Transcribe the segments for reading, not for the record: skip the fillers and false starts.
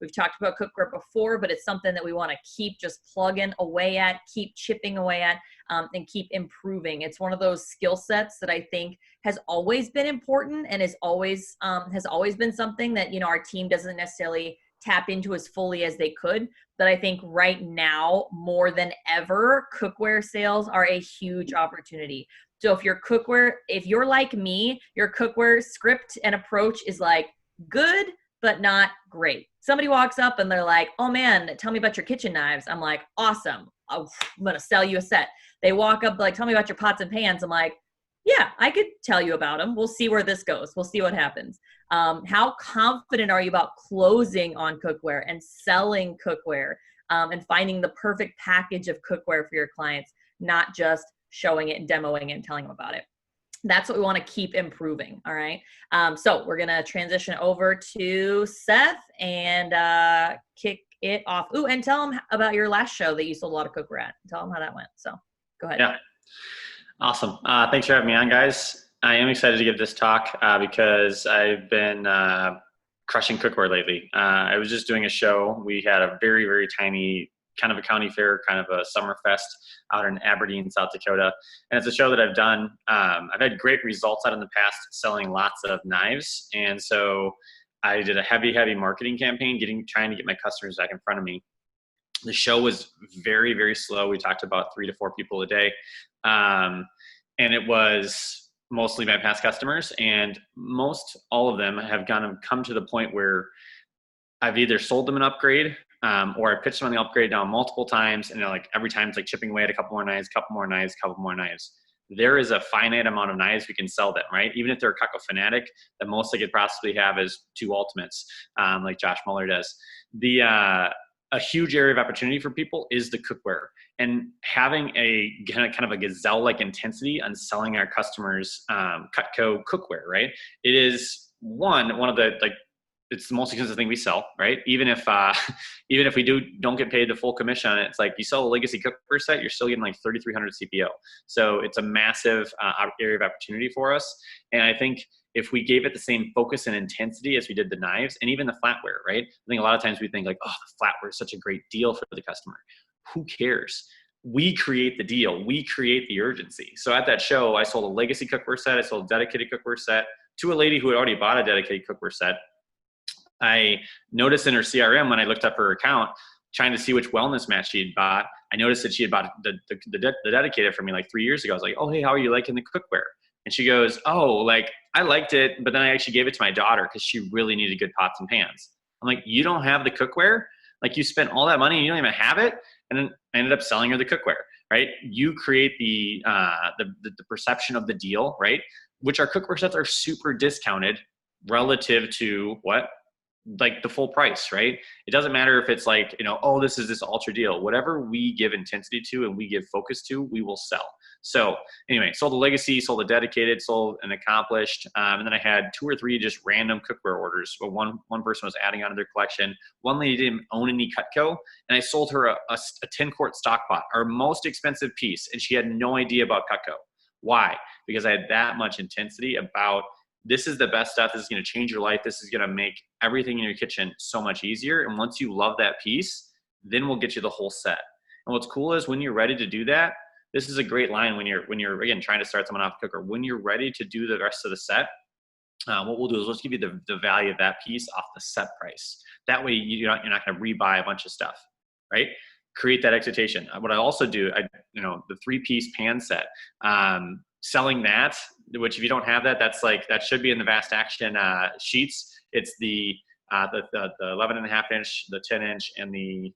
We've talked about cookware before, but it's something that we want to keep just plugging away at, keep chipping away at, and keep improving. It's one of those skill sets that I think has always been important and is always has always been something that, you know, our team doesn't necessarily tap into as fully as they could. But I think right now, more than ever, cookware sales are a huge opportunity. So if you're like me, your cookware script and approach is like good, but not great. Somebody walks up and they're like, oh man, tell me about your kitchen knives. I'm like, awesome. I'm going to sell you a set. They walk up like, tell me about your pots and pans. I'm like, yeah, I could tell you about them. We'll see where this goes. We'll see what happens. How confident are you about closing on cookware and selling cookware, and finding the perfect package of cookware for your clients, not just showing it and demoing it and telling them about it? That's what we want to keep improving. All right. So we're going to transition over to Seth and kick it off. Ooh, and tell them about your last show that you sold a lot of cookware at. Tell them how that went. So go ahead. Yeah. Awesome. Thanks for having me on, guys. I am excited to give this talk because I've been crushing cookware lately. I was just doing a show. We had a very, very tiny kind of a county fair, kind of a summer fest out in Aberdeen, South Dakota. And it's a show that I've done. I've had great results out in the past selling lots of knives. And so I did a heavy marketing campaign, trying to get my customers back in front of me. The show was very, very slow. We talked about 3 to 4 people a day. And it was mostly my past customers, and most all of them have come to the point where I've either sold them an upgrade, or I pitched them on the upgrade now multiple times, and like every time it's like chipping away at a couple more knives. There is a finite amount of knives we can sell them, right? Even if they're a Cutco fanatic, the most they could possibly have is 2 ultimates, like Josh Muller does. A huge area of opportunity for people is the cookware, and having a kind of a gazelle-like intensity on selling our customers Cutco cookware, right? It is one of the, like, it's the most expensive thing we sell, right? Even if we don't get paid the full commission on it, it's like you sell a legacy cookware set, you're still getting like 3,300 CPO. So it's a massive area of opportunity for us. And I think if we gave it the same focus and intensity as we did the knives and even the flatware, right? I think a lot of times we think like, oh, the flatware is such a great deal for the customer. Who cares? We create the deal. We create the urgency. So at that show, I sold a legacy cookware set. I sold a dedicated cookware set to a lady who had already bought a dedicated cookware set. I noticed in her CRM when I looked up her account, trying to see which wellness mat she had bought, I noticed that she had bought the dedicated for me like 3 years ago. I was like, oh, hey, how are you liking the cookware? And she goes, oh, like I liked it, but then I actually gave it to my daughter because she really needed good pots and pans. I'm like, you don't have the cookware? Like you spent all that money and you don't even have it? And then I ended up selling her the cookware, right? You create the perception of the deal, right? Which our cookware sets are super discounted relative to what? Like the full price, right? It doesn't matter if it's like, oh, this is this ultra deal. Whatever we give intensity to and we give focus to, we will sell. So anyway, sold a legacy, sold a dedicated, sold an accomplished. And then I had 2 or 3 just random cookware orders. But one person was adding onto their collection. One lady didn't own any Cutco, and I sold her a 10-quart stock pot, our most expensive piece. And she had no idea about Cutco. Why? Because I had that much intensity about, this is the best stuff. This is going to change your life. This is going to make everything in your kitchen so much easier. And once you love that piece, then we'll get you the whole set. And what's cool is when you're ready to do that, this is a great line when you're again, trying to start someone off the cooker. When you're ready to do the rest of the set, what we'll do is let's give you the value of that piece off the set price. That way you're not going to rebuy a bunch of stuff, right? Create that expectation. What I also do, the 3-piece pan set, selling that, which if you don't have that, that should be in the Vast Action sheets. It's the 11.5 inch, the 10 inch, and the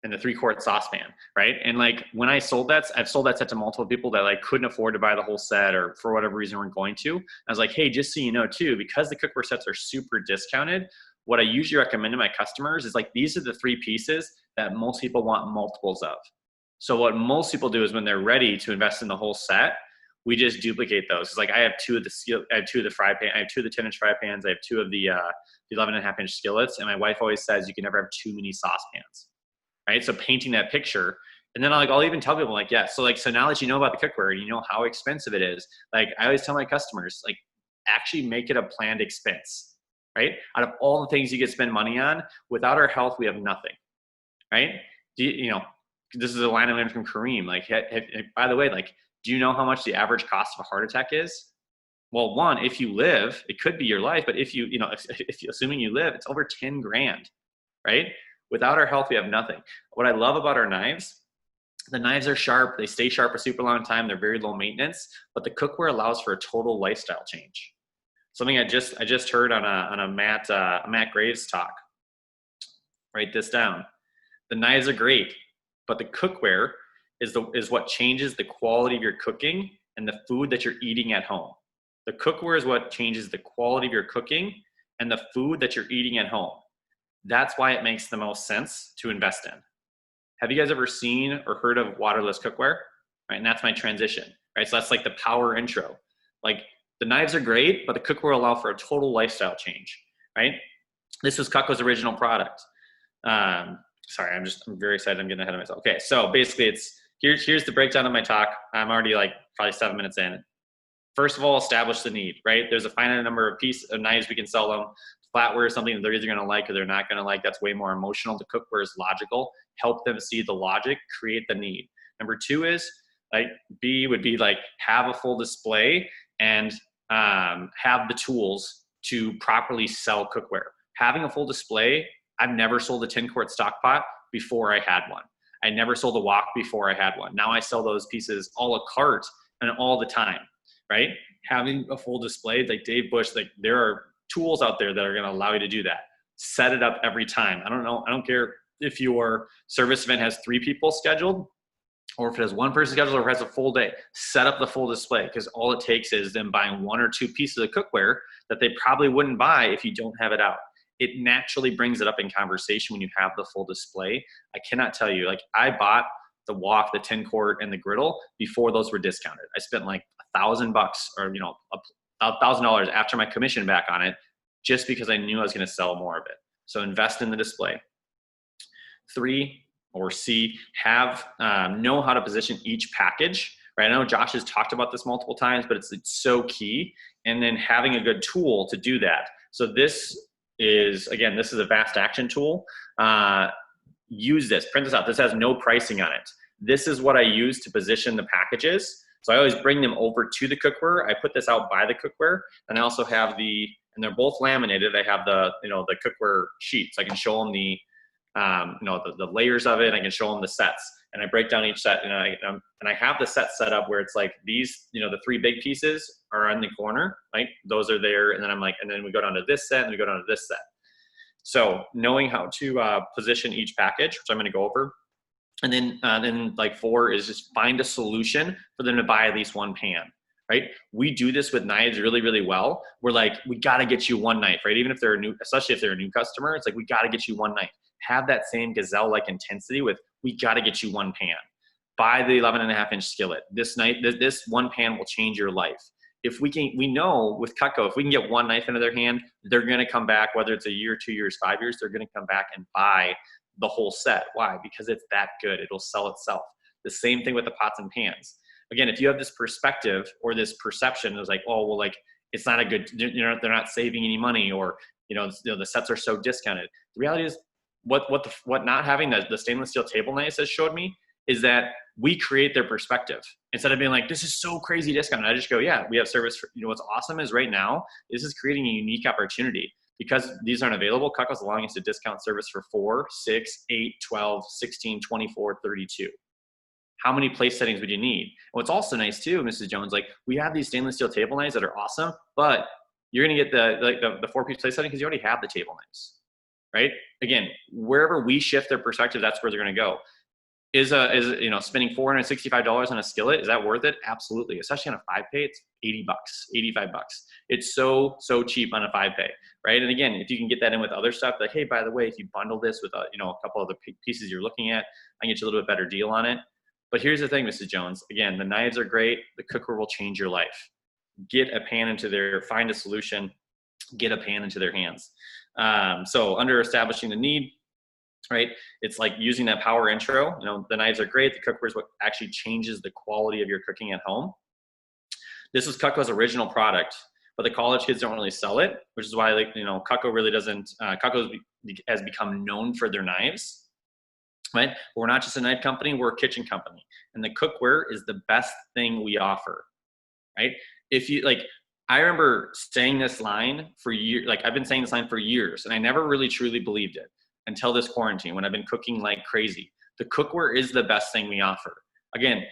3-quart saucepan, right? And like when I've sold that set to multiple people that like couldn't afford to buy the whole set or for whatever reason weren't going to. I was like, hey, just so you know too, because the cookware sets are super discounted, what I usually recommend to my customers is like, these are the 3 pieces that most people want multiples of. So what most people do is when they're ready to invest in the whole set, we just duplicate those. It's like I have 2 of the fry pan, I have 2 of the 10-inch fry pans, I have 2 of the 11.5-inch skillets, and my wife always says you can never have too many saucepans, right? So painting that picture, and then I'll even tell people like, yeah, so now that you know about the cookware and you know how expensive it is, like I always tell my customers, like actually make it a planned expense. right? Out of all the things you could spend money on, without our health, we have nothing, right? This is a line I learned from Kareem. Like, by the way, like, do you know how much the average cost of a heart attack is? Well, one, if you live, it could be your life, but if assuming you live, it's over 10 grand, right? Without our health, we have nothing. What I love about our knives, the knives are sharp. They stay sharp a super long time. They're very low maintenance, but the cookware allows for a total lifestyle change. Something I just heard on a Matt Graves talk. Write this down. The knives are great, but the cookware is what changes the quality of your cooking and the food that you're eating at home. The cookware is what changes the quality of your cooking and the food that you're eating at home. That's why it makes the most sense to invest in. Have you guys ever seen or heard of waterless cookware? Right, and that's my transition. Right, so that's like the power intro. Like, the knives are great, but the cookware will allow for a total lifestyle change. Right, this was Cutco's original product. Sorry, I'm very excited. I'm getting ahead of myself. Okay, so basically, here's the breakdown of my talk. I'm already like probably 7 minutes in. First of all, establish the need. Right, there's a finite number of knives we can sell them. Flatware is something that they're either going to like or they're not going to like. That's way more emotional. The cookware is logical. Help them see the logic, create the need. Number two is, like, B would be like, have a full display and have the tools to properly sell cookware. Having a full display, I've never sold a 10-quart stock pot before I had one. I never sold a wok before I had one. Now I sell those pieces a la carte and all the time, right? Having a full display, like Dave Bush, like, there are tools out there that are going to allow you to do that. Set it up every time. I don't care if your service event has 3 people scheduled or if it has 1 person scheduled or if it has a full day. Set up the full display, because all it takes is them buying 1 or 2 pieces of cookware that they probably wouldn't buy if you don't have it out. It naturally brings it up in conversation when you have the full display. I cannot tell you, like, I bought the wok, the 10-quart, and the griddle before those were discounted. I spent like $1,000 or $1,000 after my commission back on it, just because I knew I was going to sell more of it. So invest in the display. 3, or C, know how to position each package. Right? I know Josh has talked about this multiple times, but it's so key. And then having a good tool to do that. So this is a fast action tool. Use this. Print this out. This has no pricing on it. This is what I use to position the packages. So I always bring them over to the cookware. I put this out by the cookware, and I also have and they're both laminated. I have the cookware sheets. I can show them the layers of it. I can show them the sets, and I break down each set. And I have the set set up where it's like these, the 3 big pieces are in the corner, right? Those are there, and then and then we go down to this set, and we go down to this set. So knowing how to position each package, which I'm going to go over. And then like 4 is just find a solution for them to buy at least 1 pan, right? We do this with knives really, really well. We're like, we got to get you 1 knife, right? Even if they're especially if they're a new customer, it's like, we got to get you 1 knife. Have that same gazelle-like intensity with, we got to get you 1 pan. Buy the 11.5-inch skillet. This 1 pan will change your life. We know with Cutco, if we can get 1 knife into their hand, they're going to come back, whether it's a year, 2 years, 5 years, they're going to come back and buy the whole set. Why? Because it's that good. It'll sell itself. The same thing with the pots and pans. Again, if you have this perspective or this perception, it's like, oh, well, like, it's not a good, they're not saving any money, or, the sets are so discounted. The reality is, what not having the stainless steel table knives has showed me is that we create their perspective. Instead of being like, this is so crazy discounted, I just go, yeah, we have service for, what's awesome is right now, this is creating a unique opportunity. Because these aren't available, Cutco's allowing us to discount service for 4, 6, 8, 12, 16, 24, 32. How many place settings would you need? And what's also nice too, Mrs. Jones, like, we have these stainless steel table knives that are awesome, but you're gonna get the 4-piece place setting because you already have the table knives, right? Again, wherever we shift their perspective, that's where they're gonna go. Is spending $465 on a skillet, is that worth it? Absolutely. Especially on a 5-pay, it's $80, $85. It's so cheap on a 5-pay, right? And again, if you can get that in with other stuff, like, hey, by the way, if you bundle this with a couple of the pieces you're looking at, I can get you a little bit better deal on it. But here's the thing, Mrs. Jones. Again, the knives are great. The cookware will change your life. Get a pan find a solution, get a pan into their hands. So under establishing the need, right? It's like using that power intro. The knives are great. The cookware is what actually changes the quality of your cooking at home. This was Cutco's original product. but the college kids don't really sell it, which is why, like, you know, Cutco really doesn't, Cutco has become known for their knives, right? But we're not just a knife company, we're a kitchen company. And the cookware is the best thing we offer, right? If you, like, I remember saying this line for years, like I've been saying this line for years, and I never really truly believed it until this quarantine when I've been cooking like crazy. The cookware is the best thing we offer. Again,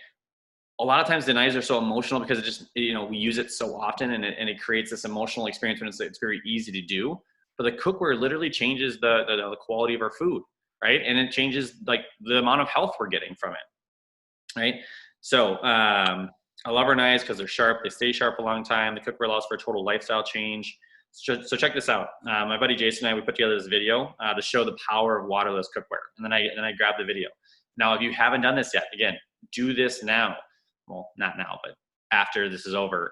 a lot of times the knives are so emotional because it just, you know, we use it so often, and it creates this emotional experience when it's very easy to do. But the cookware literally changes the quality of our food, right? And it changes like the amount of health we're getting from it, right? So I love our knives because they're sharp. They stay sharp a long time. The cookware allows for a total lifestyle change. So check this out. My buddy Jason and I, we put together this video to show the power of waterless cookware. And then I grabbed the video. Now, if you haven't done this yet, again, do this now. Well, not now, but after this is over.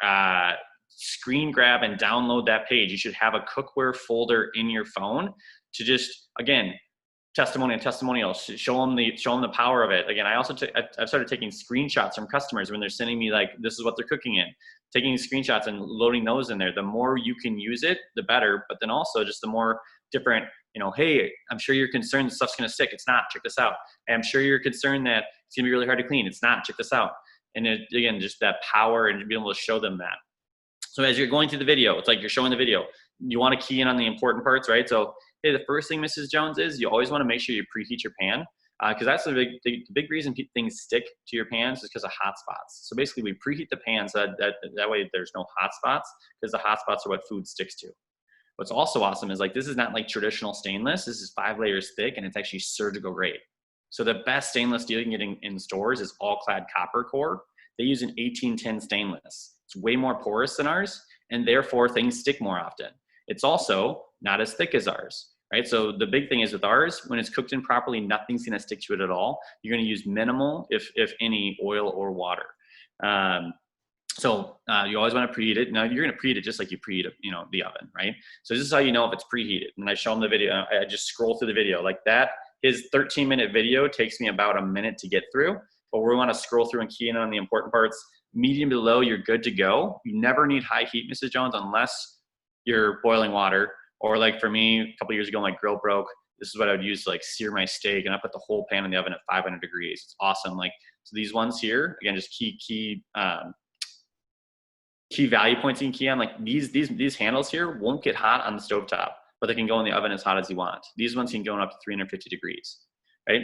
Screen grab and download that page. You should have a cookware folder in your phone to just, again, testimonials, show them the power of it. Again, I've started taking screenshots from customers when they're sending me, like, this is what they're cooking in, taking screenshots and loading those in there. The more you can use it, the better. But then also just the more different, you know, hey, I'm sure you're concerned the stuff's going to stick. It's not. Check this out. Hey, I'm sure you're concerned that it's going to be really hard to clean. It's not. Check this out. And again, just that power and being able to show them that. So as you're going through the video, it's like you're showing the video. You want to key in on the important parts, right? So, hey, the first thing, Mrs. Jones, is you always want to make sure you preheat your pan, because that's the big reason things stick to your pans is because of hot spots. So basically, we preheat the pan so that way there's no hot spots, because the hot spots are what food sticks to. What's also awesome is, like, this is not like traditional stainless. This is 5 layers thick, and it's actually surgical grade. So the best stainless steel you can get in stores is all-clad copper core. They use an 1810 stainless. It's way more porous than ours, and therefore things stick more often. It's also not as thick as ours, right? So the big thing is with ours, when it's cooked in properly, nothing's gonna stick to it at all. You're gonna use minimal, if any, oil or water. So you always wanna preheat it. Now you're gonna preheat it just like you preheat, you know, the oven, right? So this is how you know if it's preheated. When I show them the video, I just scroll through the video like that. His 13-minute video takes me about a minute to get through, but we wanna scroll through and key in on the important parts. Medium to low, you're good to go. You never need high heat, Mrs. Jones, unless you're boiling water. Or like for me, a couple years ago, my grill broke. This is what I would use to like sear my steak, and I put the whole pan in the oven at 500 degrees. It's awesome. Like, so these ones here, again, just key value points you can key on. Like these handles here won't get hot on the stovetop, but they can go in the oven as hot as you want. These ones can go up to 350 degrees, right?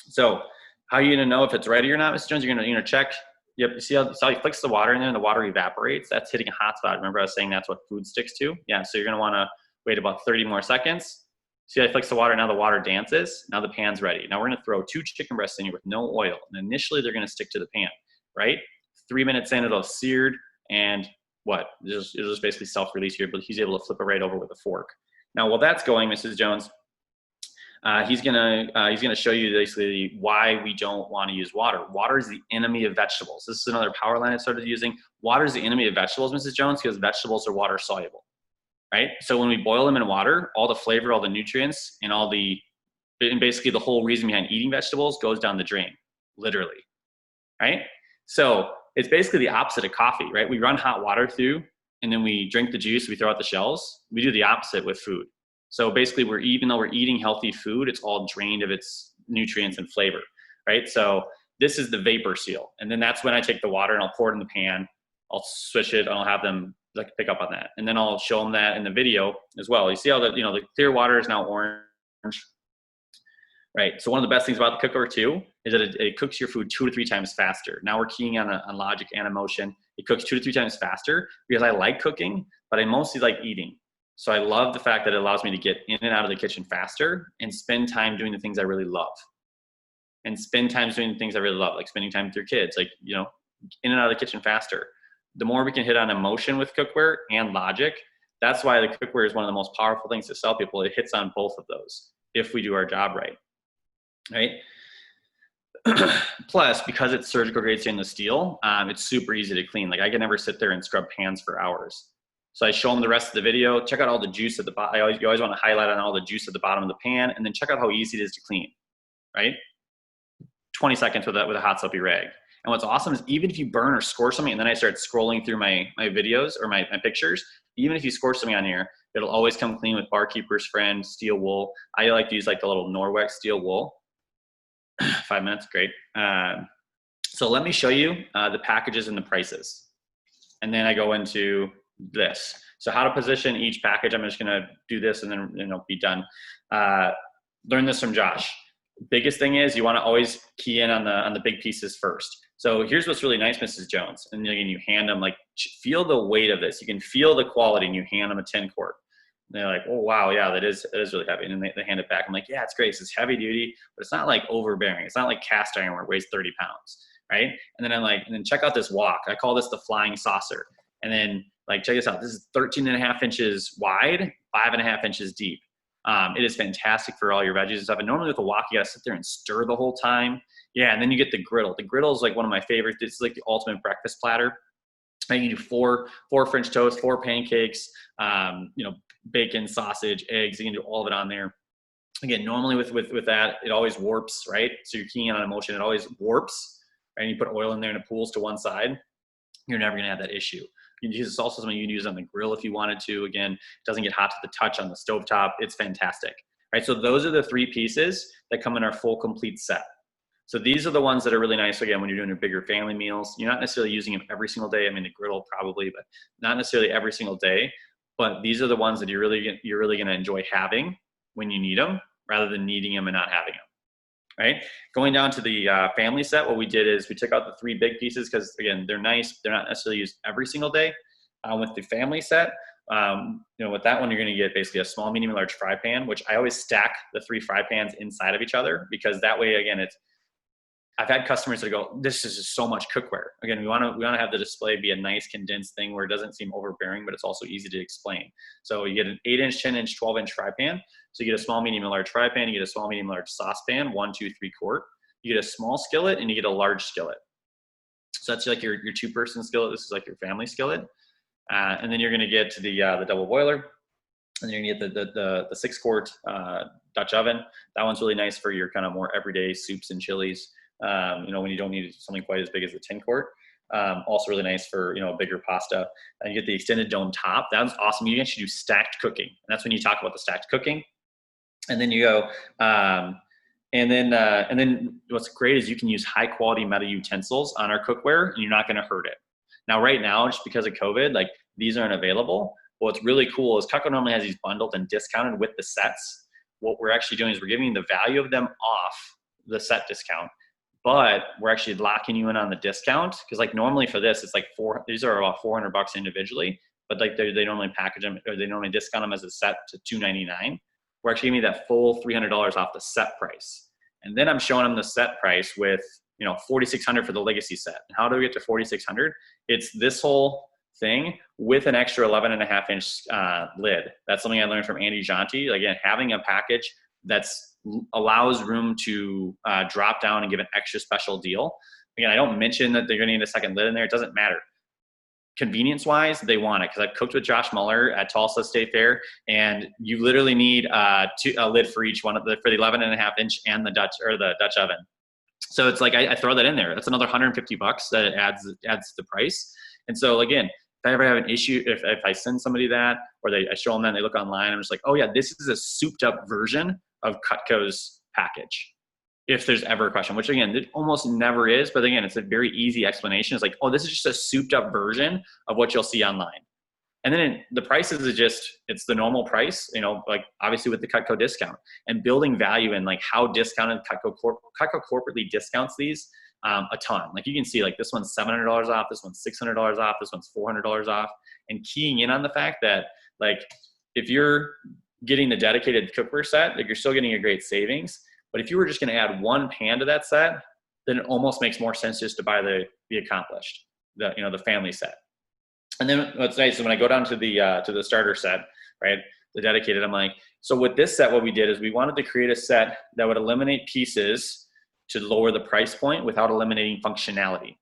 So how are you gonna know if it's ready or not, Mrs. Jones? You're gonna check. Yep, you see how he flicks the water in there and the water evaporates? That's hitting a hot spot. Remember I was saying that's what food sticks to? Yeah, so you're gonna wanna wait about 30 more seconds. See how he flicks the water, now the water dances, now the pan's ready. Now we're gonna throw 2 chicken breasts in here with no oil, and initially they're gonna stick to the pan, right? 3 minutes in, it'll have seared, and what? It'll just basically self-release here, but he's able to flip it right over with a fork. Now while that's going, Mrs. Jones, he's gonna show you basically why we don't want to use water. Water is the enemy of vegetables. This is another power line I started using. Water is the enemy of vegetables, Mrs. Jones, because vegetables are water soluble, right? So when we boil them in water, all the flavor, all the nutrients, and basically the whole reason behind eating vegetables goes down the drain, literally, right? So it's basically the opposite of coffee, right? We run hot water through, and then we drink the juice, we throw out the shells. We do the opposite with food. So basically, even though we're eating healthy food, it's all drained of its nutrients and flavor, right? So this is the vapor seal. And then that's when I take the water and I'll pour it in the pan. I'll switch it and I'll have them like pick up on that. And then I'll show them that in the video as well. You see how the clear water is now orange, right? So one of the best things about the cookware too is that it cooks your food 2 to 3 times faster. Now we're keying on logic and emotion. It cooks 2 to 3 times faster because I like cooking, but I mostly like eating. So I love the fact that it allows me to get in and out of the kitchen faster and spend time doing the things I really love. And spend time doing the things I really love, like spending time with your kids, like, you know, in and out of the kitchen faster. The more we can hit on emotion with cookware and logic, that's why the cookware is one of the most powerful things to sell people. It hits on both of those if we do our job right, right? Plus, because it's surgical grade stainless steel, it's super easy to clean. Like I can never sit there and scrub pans for hours. So I show them the rest of the video. Check out all the juice at the bottom. You always want to highlight on all the juice at the bottom of the pan, and then check out how easy it is to clean, right? 20 seconds with a hot soapy rag. And what's awesome is even if you burn or score something, and then I start scrolling through my videos or my pictures, even if you score something on here, it'll always come clean with Barkeeper's Friend, steel wool. I like to use like the little Norwex steel wool. 5 minutes, great. So let me show you the packages and the prices. And then I go into this. So how to position each package. I'm just gonna do this and then be done. Learn this from Josh. Biggest thing is you wanna always key in on the big pieces first. So here's what's really nice, Mrs. Jones. And again, you hand them, like, feel the weight of this. You can feel the quality, and you hand them a 10 quart. And they're like, oh, wow, yeah, that is really heavy. And then they hand it back. I'm like, yeah, it's great. It's heavy duty, but it's not like overbearing. It's not like cast iron where it weighs 30 pounds, right? And then I'm like, and then check out this wok. I call this the flying saucer. And then, like, check this out. This is 13.5 inches wide, 5.5 inches deep. It is fantastic for all your veggies and stuff. And normally with a wok, you gotta sit there and stir the whole time. Yeah, and then you get the griddle. The griddle is like one of my favorites. It's like the ultimate breakfast platter. And you do four French toast, 4 pancakes, bacon, sausage, eggs. You can do all of it on there. Again, normally with that, it always warps, right? So you're keying on emotion, it always warps, right? And you put oil in there and it pools to one side. You're never gonna have that issue. You can use this also something you can use on the grill if you wanted to. Again, it doesn't get hot to the touch on the stovetop. It's fantastic, right? So those are the 3 pieces that come in our full complete set. So these are the ones that are really nice. Again, when you're doing your bigger family meals, you're not necessarily using them every single day. I mean, the griddle probably, but not necessarily every single day. But these are the ones that you're really going to enjoy having when you need them, rather than needing them and not having them. Right? Going down to the family set, what we did is we took out the 3 big pieces because, again, they're nice. They're not necessarily used every single day. With the family set, with that one, you're going to get basically a small, medium, large fry pan, which I always stack the 3 fry pans inside of each other, because that way, again, I've had customers that go, this is just so much cookware. Again, we want to have the display be a nice condensed thing where it doesn't seem overbearing, but it's also easy to explain. So you get an 8-inch, 10-inch, 12-inch fry pan. So you get a small, medium, and large fry pan. You get a small, medium, large saucepan, 1, 2, 3 quart. You get a small skillet and you get a large skillet. So that's like your 2-person skillet. This is like your family skillet. And then you're going to get to the double boiler. And then you're going to get the 6-quart Dutch oven. That one's really nice for your kind of more everyday soups and chilies. When you don't need something quite as big as the 10 quart. Also really nice for, a bigger pasta. And you get the extended dome top. That's awesome. You can actually do stacked cooking. And that's when you talk about the stacked cooking. And then you go, and then what's great is you can use high quality metal utensils on our cookware and you're not going to hurt it. Now, right now, just because of COVID, like, these aren't available. What's really cool is Cutco normally has these bundled and discounted with the sets. What we're actually doing is we're giving the value of them off the set discount, but we're actually locking you in on the discount. Cause like normally for this, it's like these are about $400 individually, but like they normally package them, or they normally discount them as a set to $299. We're actually giving you that full $300 off the set price. And then I'm showing them the set price with, $4,600 for the legacy set. And how do we get to $4,600? It's this whole thing with an extra 11.5-inch lid. That's something I learned from Andy Janti. Again, having a package that's allows room to drop down and give an extra special deal. Again, I don't mention that they're going to need a second lid in there. It doesn't matter. Convenience wise, they want it, because I've cooked with Josh Muller at Tulsa State Fair, and you literally need a lid for each one for the 11.5-inch and the Dutch oven. So it's like I throw that in there. That's another $150 that it adds the price. And so again, if I ever have an issue, if I send somebody that, or I show them that and they look online, I'm just like, oh yeah, this is a souped up version of Cutco's package. If there's ever a question, which again, it almost never is, but again, it's a very easy explanation. It's like, oh, this is just a souped up version of what you'll see online. And then the prices it's the normal price, like obviously with the Cutco discount, and building value in like how discounted Cutco corporately discounts these a ton. Like you can see, like this one's $700 off, this one's $600 off, this one's $400 off, and keying in on the fact that like if you're getting the dedicated cookware set, like you're still getting a great savings. But if you were just going to add one pan to that set, then it almost makes more sense just to buy the accomplished, the family set. And then what's nice is when I go down to the starter set, right, the dedicated, I'm like, so with this set, what we did is we wanted to create a set that would eliminate pieces to lower the price point without eliminating functionality.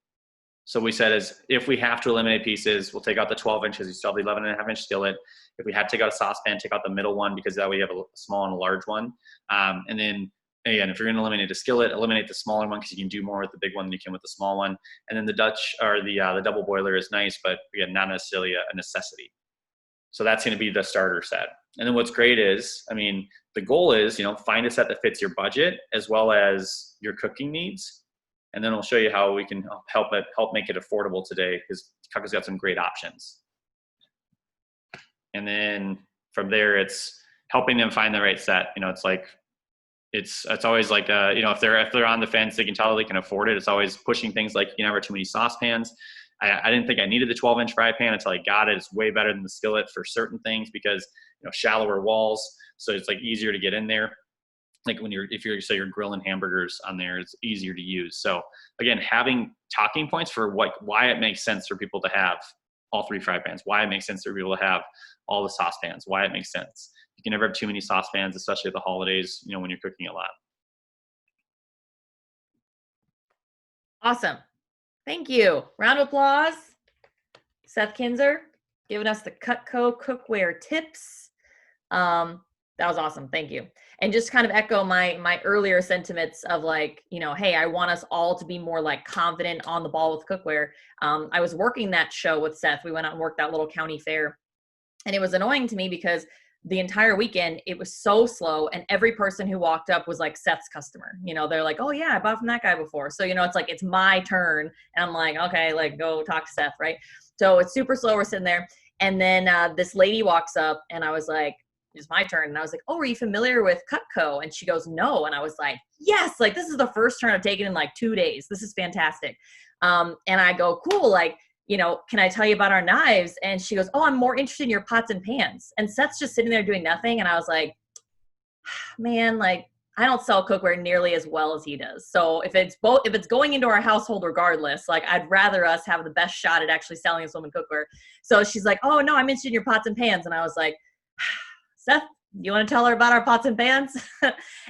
So we said is if we have to eliminate pieces, we'll take out the 12 inches, you still have the 11.5-inch skillet. If we had to take out a saucepan, take out the middle one, because that way you have a small and a large one. And then again, if you're going to eliminate a skillet, eliminate the smaller one because you can do more with the big one than you can with the small one. And then the Dutch or the double boiler is nice, but again, not necessarily a necessity. So that's going to be the starter set. And then what's great is, I mean, the goal is, find a set that fits your budget as well as your cooking needs. And then we'll show you how we can help make it affordable today, because Cookware has got some great options. And then from there, it's helping them find the right set. It's always like, if they're on the fence, they can tell they can afford it. It's always pushing things like, you can never have too many saucepans. I didn't think I needed the 12-inch fry pan until I got it. It's way better than the skillet for certain things because, shallower walls. So it's like easier to get in there. Like if you're grilling hamburgers on there, it's easier to use. So again, having talking points for why it makes sense for people to have all 3 fry pans, why it makes sense for people to have all the saucepans, why it makes sense. You can never have too many saucepans, especially at the holidays, when you're cooking a lot. Awesome. Thank you. Round of applause. Seth Kinzer giving us the Cutco cookware tips. That was awesome. Thank you. And just kind of echo my earlier sentiments of like, hey, I want us all to be more like confident on the ball with cookware. I was working that show with Seth. We went out and worked that little county fair. And it was annoying to me because the entire weekend, it was so slow. And every person who walked up was like Seth's customer. They're like, oh yeah, I bought from that guy before. So, it's like, it's my turn. And I'm like, okay, like go talk to Seth, right? So it's super slow. We're sitting there. And then this lady walks up and I was like, it's my turn. And I was like, oh, are you familiar with Cutco? And she goes, no. And I was like, yes, like this is the first turn I've taken in like 2 days. This is fantastic. And I go, cool. Like, can I tell you about our knives? And she goes, oh, I'm more interested in your pots and pans. And Seth's just sitting there doing nothing. And I was like, man, like I don't sell cookware nearly as well as he does. So if it's going into our household regardless, like I'd rather us have the best shot at actually selling this woman cookware. So she's like, oh no, I'm interested in your pots and pans. And I was like, Seth, you want to tell her about our pots and pans?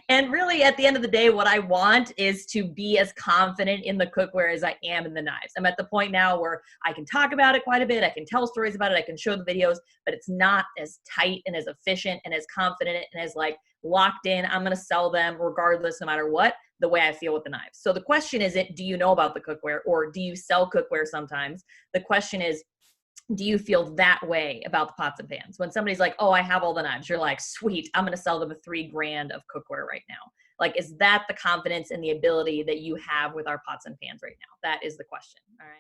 And really at the end of the day, what I want is to be as confident in the cookware as I am in the knives. I'm at the point now where I can talk about it quite a bit. I can tell stories about it. I can show the videos, but it's not as tight and as efficient and as confident and as like locked in. I'm going to sell them regardless, no matter what, the way I feel with the knives. So the question isn't, do you know about the cookware or do you sell cookware sometimes? The question is, do you feel that way about the pots and pans? When somebody's like, oh, I have all the knives, you're like, sweet, I'm going to sell them a $3,000 of cookware right now. Like, is that the confidence and the ability that you have with our pots and pans right now? That is the question. All right.